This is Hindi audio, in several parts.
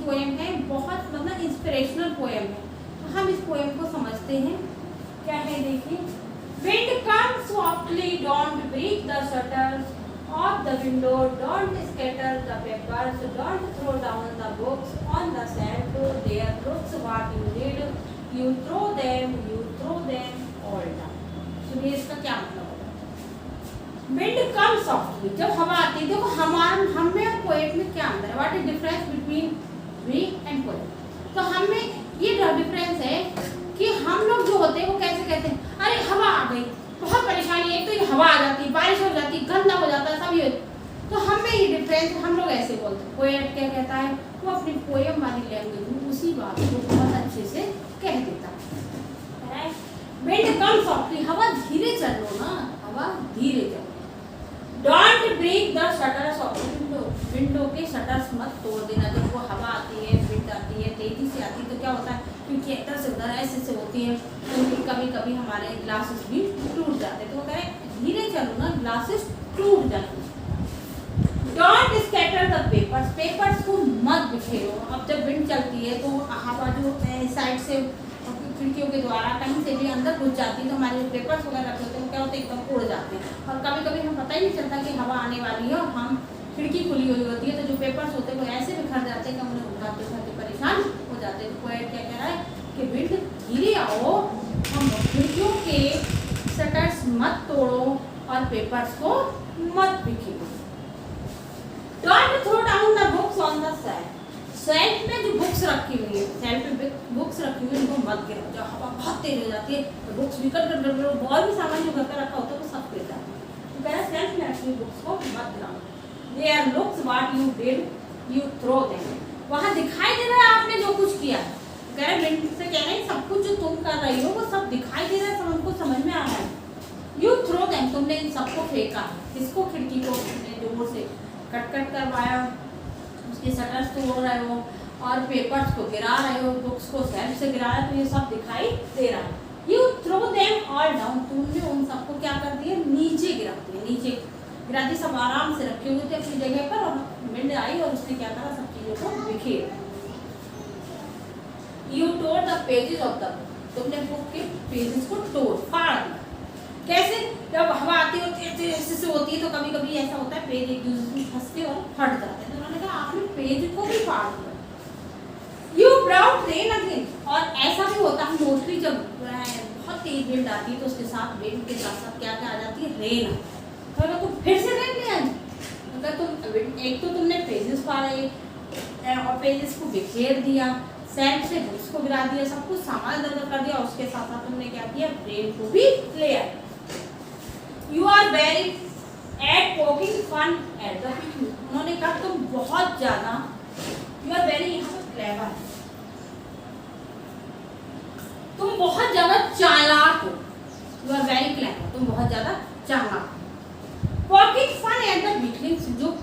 पोएम है, बहुत मतलब इंस्पिरेशनल पोएम है। तो हम इस पोएम को समझते हैं। क्या है देखिए, wind come softly, don't break the shutters of the window, don't scatter the papers, don't throw down the books on the sand, there looks what you did, you throw them all down। सुनिए इसका क्या मतलब होगा। विंड कम सॉफ्टली, जब हवा आती है, देखो हम में और पोएट में क्या अंतर है, what is difference between we and poet. तो हम में ये डिफरेंस है कि हम लोग जो होते हैं वो कैसे कहते हैं, अरे हवा आ गई, बहुत परेशानी है, तो ये हवा आ जाती, बारिश हो जाती, गंदा हो जाता है, सब ये। तो हम में ये डिफरेंस, हम लोग ऐसे बोलते हैं। पोएट क्या कहता है, वो अपनी पोएम वाली लैंग्वेज में उसी बात को बहुत अच्छे से कह देता है। विंड कम सॉफ्टली, हवा धीरे चलो ना, हवा धीरे चलो। Don't break the shutters of window, window के शटर्स मत तोड़ देना। जब वो हवा आती है, विंड आती है, तेजी से आती है, तो क्या होता है, क्योंकि इधर से उधर ऐसे से होती है, तो कभी कभी हमारे ग्लासेस भी टूट जाते हैं। तो वो कह रहे धीरे चलो ना, ग्लासेस टूट जाते हैं। Don't scatter the papers, papers को मत बिखेरो। अब जब विंड चलती है तो हवा जो साइड से खिड़कियों के द्वारा कहीं से भी अंदर घुस जाती है, तो हमारे जो पेपर्स वगैरह रखे होते हैं वो क्या होते हैं, एकदम उड़ जाते हैं। और कभी कभी हमें पता ही नहीं चलता कि हवा आने वाली है और हम खिड़की खुली हुई होती है, तो जो पेपर्स होते हैं वो ऐसे बिखर जाते हैं कि हम उन्हें उठाते उठाते परेशान हो जाते हैं। तो पोएट क्या कह रहा है कि विंड धीरे आओ, हम खिड़कियों के शटर्स मत तोड़ो और पेपर्स को मत बिखेरो। Don't throw down the books on the shelf, shelf में जो बुक्स रखी हुई है, शेल्फ में बुक्स रखी हुई है, उनको मत गिराओ। जब हवा बहुत तेज हो जाती है तो बुक्स बिखर कर और भी सामान जो घर का रखा होता है वो सब गिर जाता है। तो कह रहा है शेल्फ में रखी हुई बुक्स को मत गिराओ। There looks what you did, you throw them। वहाँ दिखाई दे रहा है आपने जो कुछ किया। कह रहे विंड से कह रहे हैं सब कुछ जो तुम कर रही हो वो सब दिखाई दे रहा है, सब हमको समझ में आ रहा है। You throw them, तुमने इन सबको फेंका, किसको, खिड़की को जोर से कट करवाया, उसके शटर्स तोड़ रहे हो और पेपर्स को गिरा रहे हो, बुक्स को शेल्फ से गिराया, तो ये सब दिखाई दे रहा है। You throw them all down, तुमने उन सबको क्या कर दिया, नीचे गिरा दिया, नीचे गिरा दी। सब आराम से रखे हुए थे अपनी जगह पर और विंड आई और उसने क्या करा, सब चीजों को बिखेर। You tore the pages of the book, तुमने बुक के पेजेस को तोड़ फाड़ दिया। कैसे, जब हवा आती है ऐसे से होती है तो कभी कभी ऐसा होता है पेज एक दूसरे में फंसते और फट जाते हैं। तो उन्होंने कहा आपने पेज को भी फाड़ दिया। You brought rain again, और ऐसा भी होता है मोस्टली जब बहुत तेज विंड आती है तो उसके साथ विंड के साथ साथ क्या क्या आ जाती है, रेन। तो अगर तुम फिर से रेन ले आई, अगर तुम एक तो तुमने पेजेस फाड़े और पेजेस को बिखेर दिया, शेल्फ से बुक्स को गिरा दिया, सब कुछ सामान इधर कर दिया, और उसके साथ साथ तुमने क्या किया, रेन को भी ले आए। You are very at poking fun at the picnic, उन्होंने कहा तुम बहुत ज्यादा, you are very clever, तुम बहुत ज्यादा चालाक हो। You are very clever, तुम बहुत ज्यादा चालाक। Poking fun at the picnic, जो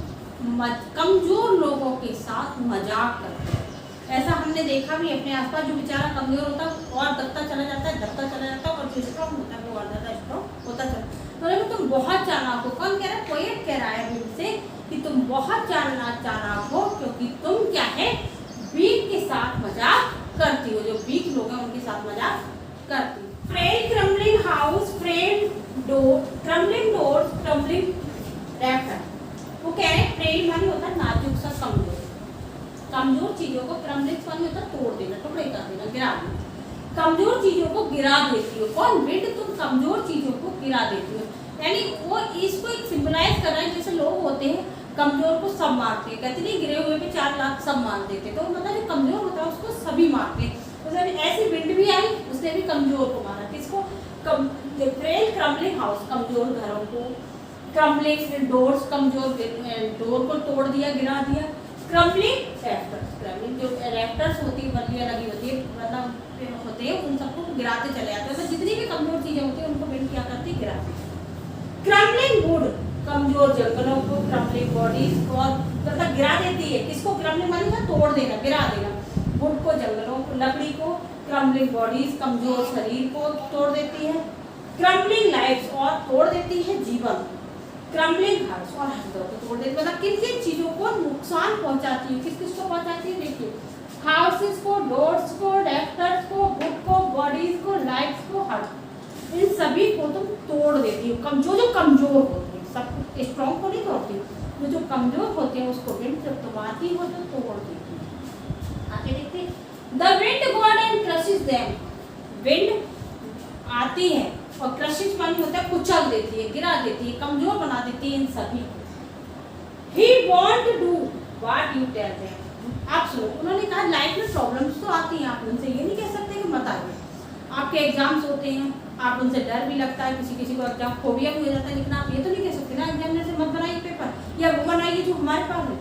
कमजोर लोगों के साथ मजाक करते हैं। ऐसा हमने देखा भी अपने आसपास, जो बेचारा कमजोर होता है और दबता चला जाता है और जो स्ट्रॉन्ग होता है वो और ज्यादा स्ट्रॉन्ग होता चला। तो तुम बहुत चालाक हो। कौन कह रहा है, पोएट कह रहा है विंड से कि तुम बहुत चालाक हो, क्योंकि तुम क्या है, वीक के साथ मजाक करती हो, जो वीक लोग हैं उनके साथ मजाक करती हो। Frail crumbling house, frail door, crumbling doors, crumbling rafter. वो कह रहे हैं फ्रेल मानी होता है नाजुक सा, कमजोर चीजों को, क्रम्बलिंग मानी होता है तोड़ देना, टुकड़े कर देना, गिरा देना। कमजोर चीजों को गिरा देती हो। कौन, विंड, तुम कमजोर चीजों को गिरा देती हो। यानी वो इसको एक सिंबलाइज कर रहा है, जैसे लोग होते हैं कमजोर को सब मारते हैं, कहते नहीं गिरे हुए पे 4 लाख सब मार देते, तो मतलब जो कमजोर होता है उसको सभी मारते हैं। तो ऐसी विंड भी आई, उसने भी कमजोर को मारा। किसको, फ्रेल क्रम्बलिंग हाउस, कमजोर घरों को, क्रम्बलिंग डोर्स, कमजोर डोर को तोड़ दिया, गिरा दिया। क्रम्बलिंग रैफ्टर्स, क्रम्बलिंग जो रैफ्टर्स होती है, बल्लियाँ लगी होती है, मतलब होते हैं, उन सबको गिराते चले जाते हैं। तो जितनी भी कमजोर चीजें होती है उनको विंड क्या करती है, गिराती है। क्रम्बलिंग वुड, कमजोर जंगलों को, क्रम्बलिंग बॉडीज को, मतलब गिरा देती है। किसको, क्रम्बलिंग मानी था तोड़ देना, गिरा देना। वुड को, जंगलों को, लकड़ी को, क्रम्बलिंग बॉडीज, कमजोर शरीर को तोड़ देती है। क्रम्बलिंग लाइफ्स, और तोड़ देती है जीवन। क्रम्बलिंग हाउस और हथौड़ों को तोड़ देती, मतलब किन किन चीजों को नुकसान पहुंचाती है, किस किस को पहुंचाती है देखिए, हाउसेस को, डोर्स को, रेफ्टर्स को, वुड को, बॉडीज को, लाइट्स को, हर्ट, इन सभी को तुम तोड़ देती हो। जो कमजोर होते हैं, सब स्ट्रॉन्ग को नहीं तोड़ती, जो कमजोर होते हैं उसको विंड जब तुम आती हो तो तोड़ देती है। आगे देखते, the wind God and crushes them, wind आती है और क्रशिश मानी होता है कुचल देती है, गिरा देती है, कमजोर बना देती है इन सभी को। He won't do what you tell them. आप सुनो, उन्होंने कहा लाइफ में प्रॉब्लम्स तो आती हैं, आप उनसे ये नहीं कह सकते कि मत आइए। आपके एग्जाम्स होते हैं, आप उनसे डर भी लगता है, किसी को एग्जाम फोबिया भी हो जाता है, लेकिन आप ये तो नहीं कह सकते ना एग्जामिनर से मत बनाइए पेपर या वो बनाइए जो हमारे पास है।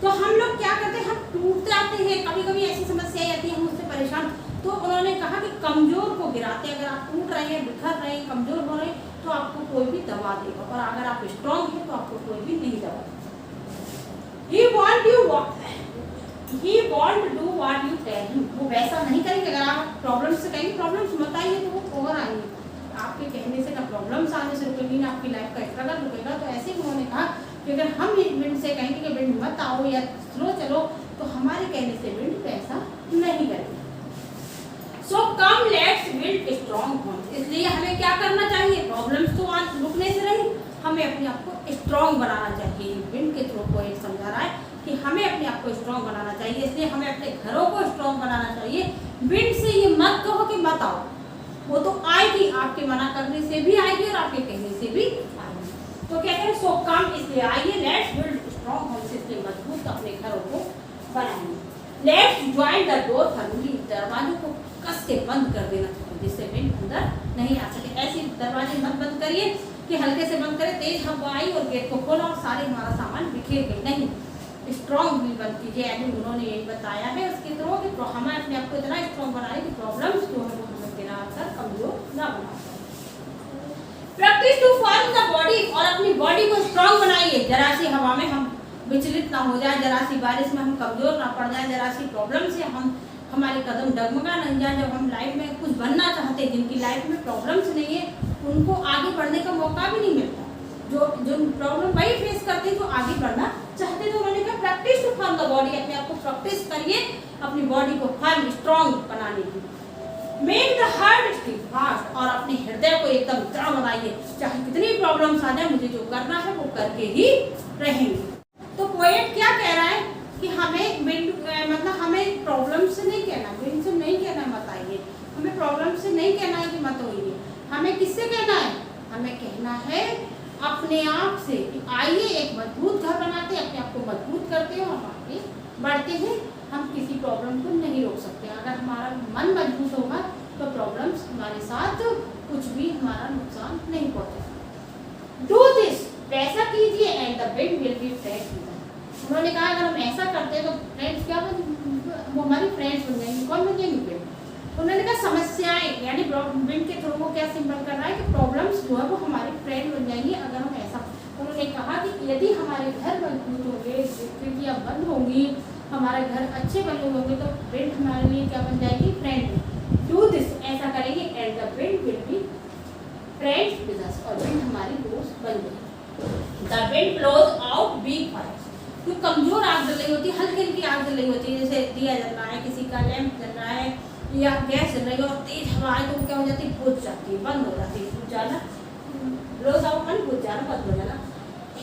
तो हम लोग क्या करते हैं, हम टूट जाते हैं, कभी कभी ऐसी समस्याएं आती हैं, हम उससे परेशान। तो उन्होंने कहा कि कमजोर को गिराते, अगर आप टूट रहे हैं, बिखर रहे हैं, कमजोर हो रहे हैं, तो आपको कोई भी दबा देगा, और अगर आप स्ट्रॉन्ग हैं तो आपको कोई भी नहीं दबा देगा। He won't do what you tell him. वो वैसा नहीं करेंगे। अगर आप प्रॉब्लम्स से कहेंगे प्रॉब्लम्स मत आइए तो वो ओवर आएंगे। आपके कहने से ना प्रॉब्लम्स आने से रुकेगी, ना आपकी लाइफ का स्ट्रगल रुकेगा। तो ऐसे उन्होंने कहा कि अगर हम विंड से कहेंगे कि विंड मत आओ या स्लो चलो, तो हमारे कहने से विंड वैसा नहीं करेगी। So come let's build strong bonds. इसलिए हमें क्या करना चाहिए, प्रॉब्लम्स तो आज रुकने से नहीं, हमें अपने आप को स्ट्रॉन्ग बनाना चाहिए। विंड के थ्रू को एक समझा रहा है कि हमें अपने आप को स्ट्रॉन्ग बनाना चाहिए, इसलिए हमें अपने घरों को स्ट्रॉन्ग बनाना चाहिए। विंड से ये मत कहो कि मत आओ, वो तो आएगी, आपके मना करने से भी आएगी और आपके कहने से भी आएगी। तो कहते हैं सो कम, इसलिए आइए लेट्स बिल्ड स्ट्रॉन्ग हाउस, इसलिए मजबूत अपने घरों को बनाएंगे। Let's join the door firmly, दरवाजों को कस के बंद कर देना चाहिए जिससे विंड अंदर नहीं आ सके। ऐसे दरवाजे मत बंद करिए कि हल्के से बंद करें, तेज हवा आई और गेट को खोला और सारे हमारा सामान बिखेर गए, नहीं। स्ट्रॉन्ग भी बंद कीजिए, यानी उन्होंने यही बताया है उसके थ्रू कि हमें अपने आप को इतना स्ट्रॉन्ग बनाए कि प्रॉब्लम्स जो है वो हमें गिरा कर कमजोर ना बना पाए। Practice to form the body, और अपनी बॉडी को स्ट्रॉन्ग बनाइए। जरा सी हवा में हम विचलित ना हो जाए, जरा सी बारिश में हम कमजोर ना पड़ जाए, जरा सी प्रॉब्लम से हमारे कदम डगमगा नहीं जाए। जब हम लाइफ में कुछ बनना चाहते हैं, जिनकी लाइफ में प्रॉब्लम्स नहीं है, उनको आगे बढ़ने का मौका भी नहीं मिलता। जो प्रॉब्लम वही फेस करते हैं जो आगे बढ़ना चाहते हैं। तो उन्होंने कहा practice to form the body, अपने आप को प्रैक्टिस करिए अपनी बॉडी को फर्म स्ट्रॉन्ग बनाने की। मेक द हार्ट स्टीफास्ट, और अपने हृदय को एकदम दृढ़ बनाइए, चाहे कितनी प्रॉब्लम्स आ जाए, मुझे जो करना है वो करके ही रहेंगे। तो पोएट क्या कह रहा है कि हमें विंड मतलब हमें प्रॉब्लम से नहीं कहना, विंड से नहीं कहना मत आइए, हमें प्रॉब्लम से नहीं कहना है कि मत होइए, हमें किससे कहना है, हमें कहना है अपने आप से कि आइए एक मजबूत घर बनाते हैं, अपने आप को मजबूत करते हैं और आगे बढ़ते हैं। हम किसी प्रॉब्लम को नहीं रोक सकते, अगर हमारा मन मजबूत होगा तो प्रॉब्लम्स हमारे साथ कुछ भी हमारा नुकसान नहीं पहुंचेगा। डू दिस, वैसा कीजिए, and the wind will be friends. उन्होंने कहा अगर हम ऐसा करते हैं तो फ्रेंड्स क्या वो हमारी फ्रेंड्स बन जाएंगे। कौन बन जाएंगे? उन्होंने कहा समस्याएं, यानी विंड के थ्रू वो क्या सिंबल कर रहा है कि प्रॉब्लम्स जो है वो हमारे फ्रेंड बन जाएंगी अगर हम ऐसा। उन्होंने कहा कि यदि हमारे घर मजबूत होंगे, खिड़कियाँ बंद होंगी, हमारे घर अच्छे बने होंगे, तो विंड हमारे लिए क्या बन जाएगी, फ्रेंड। डू दिस, ऐसा करेंगे, and the wind will be friends with us, और विंड हमारी दोस्त बन जाएगी। The wind blows out weak fires, जो कमजोर आग जल रही होती है, हल्की हल्की आग जल रही होती है, जैसे दिया जल रहा है, किसी का लैंप जल रहा है या गैस जल रही है और तेज हवा आए तो क्या हो जाती है, बुझ जाती है, बंद हो जाती है, बुझ जाना, ब्लोज आउट मन बुझ जाना, बंद हो जाना।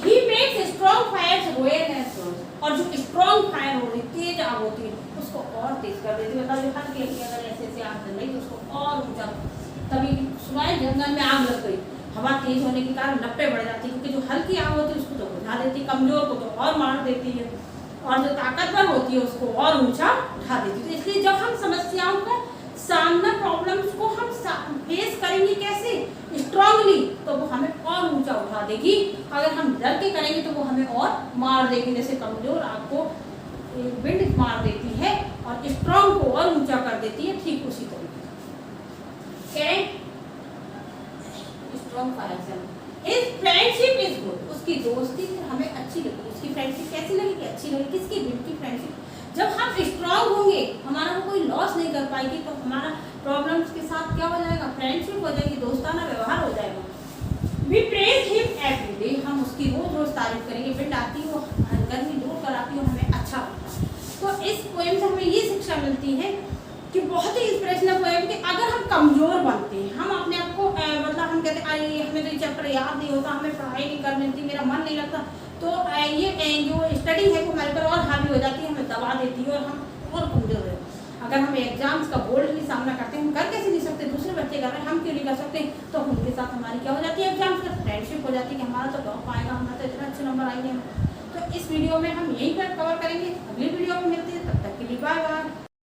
He makes strong fires roar and strong, और जो स्ट्रॉन्ग फायर हो रही तेज आग होती है उसको और तेज कर देती है। मतलब हल्की हल्की अगर ऐसे ऐसे आग जल रही है तो उसको और ऊंचा, तभी सुनाए जंगल में आग लग गई, हवा तेज होने के कारण लपटें बढ़ जाती है, क्योंकि जो हल्की आग होती है उसको तो बुझा देती है, कमजोर को तो और मार देती है, और जो ताकतवर होती है उसको और ऊंचा उठा देती है। तो इसलिए जब हम समस्याओं का सामना, प्रॉब्लम्स को हम फेस करेंगे कैसे, स्ट्रांगली, तो वो हमें और ऊंचा उठा देगी। अगर हम डर के करेंगे तो वो हमें और मार देगी, जैसे कमजोर आग को विंड मार देती है और स्ट्रांग को और ऊंचा कर देती है, ठीक उसी तरीके स्ट्रॉन्ग फायर से। His friendship is good, उसकी दोस्ती फिर हमें अच्छी लगी। उसकी फ्रेंडशिप कैसी लगी कि अच्छी लगी, किसकी, विंड की फ्रेंडशिप। जब हम स्ट्रॉन्ग होंगे, हमारा कोई लॉस नहीं कर पाएगी, तो हमारा प्रॉब्लम्स के साथ क्या हो जाएगा, फ्रेंडशिप हो जाएगी, दोस्ताना व्यवहार हो जाएगा। We praise him every day, हम उसकी रोज़ रोज़ तारीफ करेंगे। विंड आती है, वो गर्मी दूर कराती है, हमें अच्छा लगता है। तो इस पोएम से हमें ये शिक्षा मिलती है कि बहुत ही इंस्पिरेशनल पोएम कि अगर हम कमज़ोर बनते हैं, हम अपने आप को मतलब हम कहते हैं अरे हमें तो ये चैप्टर याद नहीं होता, हमें पढ़ाई नहीं कर मिलती, मेरा मन नहीं लगता, तो ये जो स्टडी है वो हमारे पर और हावी हो जाती है, हमें दबा देती है और हम और कमज़ोर हो जाते हैं। अगर हम एग्जाम्स का बोल्डली सामना करते हैं, हम कर कैसे नहीं सकते, दूसरे बच्चे कर रहे हैं, हम क्यों नहीं कर सकते, तो उनके साथ हमारी क्या हो जाती है, एग्जाम्स का फ्रेंडशिप हो जाती है कि हमारा तो टॉप आएगा, हमारा तो इतना अच्छे नंबर आएंगे। तो इस वीडियो में हम यही पर कवर करेंगे, अगली वीडियो में मिलते हैं, तब तक के लिए बाय बाय।